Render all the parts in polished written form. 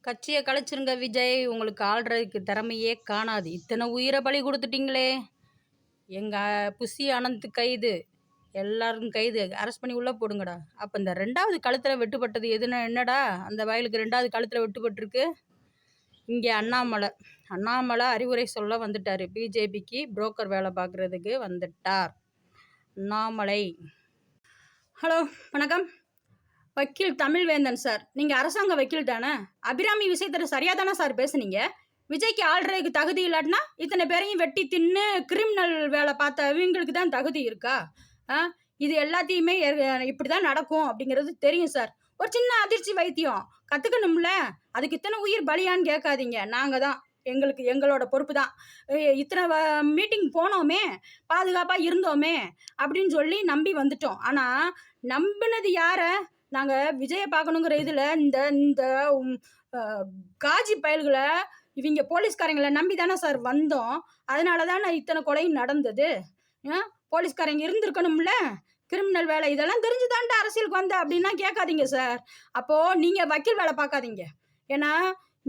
கட்சியை கலைச்சிருங்க விஜய். உங்களுக்கு ஆள்றதுக்கு திறமையே காணாது. இத்தனை உயிரை பலி கொடுத்துட்டீங்களே. எங்கள் புஷி அனந்த் கைது, எல்லாரும் கைது, அரெஸ்ட் பண்ணி உள்ளே போடுங்கடா. அப்போ இந்த ரெண்டாவது கழுத்தில் வெட்டுப்பட்டது எதுனா என்னடா? அந்த வயலுக்கு ரெண்டாவது கழுத்தில் வெட்டுப்பட்டிருக்கு. இங்கே அண்ணாமலை அறிவுரை சொல்ல வந்துட்டார். பிஜேபிக்கு புரோக்கர் வேலை பார்க்குறதுக்கு வந்துட்டார் அண்ணாமலை. ஹலோ, வணக்கம். வக்கீல் தமிழ்வேந்தன் சார், நீங்கள் அரசாங்க வக்கீல் தானே? அபிராமி விஷயத்தில் சரியாக தானே சார் பேசுனீங்க? விஜய்க்கு ஆள்றதுக்கு தகுதி இல்லாட்டினா இத்தனை பேரையும் வெட்டி தின்னு கிரிமினல் வேலை பார்த்த இவங்களுக்கு தான் தகுதி இருக்கா? இது எல்லாத்தையுமே இப்படி தான் நடக்கும் அப்படிங்கிறது தெரியும் சார். ஒரு சின்ன அதிர்ச்சி வைத்தியம் கற்றுக்கணும்ல. அதுக்கு இத்தனை உயிர் பலியான்னு கேட்காதீங்க. நாங்கள் தான், எங்களோட பொறுப்பு தான். இத்தனை மீட்டிங் போனோமே, பாதுகாப்பாக இருந்தோமே அப்படின்னு சொல்லி நம்பி வந்துட்டோம். ஆனால் நம்பினது யாரை? நாங்கள் விஜயை பார்க்கணுங்கிற இதில் இந்த காஜி பயல்களை, இவங்க போலீஸ்காரங்களை நம்பி தானே சார் வந்தோம். அதனால தானே இத்தனை கொலையும் நடந்தது. போலீஸ்காரங்க இருந்திருக்கணும்ல. கிரிமினல் வேலை இதெல்லாம் தெரிஞ்சு தாண்டா அரசியலுக்கு வந்த அப்படின்னா கேட்காதீங்க சார். அப்போது நீங்கள் வக்கீல் வேலை பார்க்காதீங்க. ஏன்னா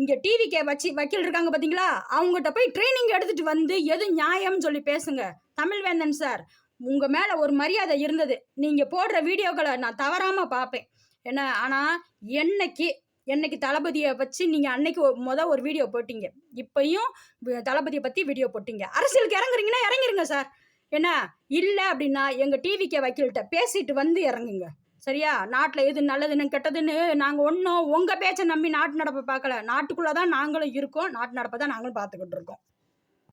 இங்கே டிவிக்கே வக்கீல் இருக்காங்க பார்த்தீங்களா, அவங்ககிட்ட போய் ட்ரைனிங் எடுத்துகிட்டு வந்து எது நியாயம்னு சொல்லி பேசுங்க. தமிழ்வேந்தன் சார், உங்கள் மேலே ஒரு மரியாதை இருந்தது. நீங்கள் போடுற வீடியோக்களை நான் தவறாமல் பார்ப்பேன். என்ன ஆனால் என்னைக்கு தளபதியை வச்சு நீங்கள் அன்னைக்கு ஒரு வீடியோ போட்டிங்க, இப்போயும் தளபதியை பற்றி வீடியோ போட்டிங்க. அரசியலுக்கு இறங்குறீங்கன்னா இறங்கிருங்க சார். என்ன இல்லை அப்படின்னா எங்கள் டிவிக்கே வக்கீல்கிட்ட பேசிட்டு வந்து இறங்குங்க. சரியா? நாட்டில் எது நல்லதுன்னு கெட்டதுன்னு நாங்கள் ஒன்றும் உங்கள் பேச்சை நம்பி நாட்டு நடப்பை பார்க்கல. நாட்டுக்குள்ளே தான் நாங்களும் இருக்கோம். நாட்டு நடப்பை தான் நாங்களும் பார்த்துக்கிட்டு இருக்கோம்.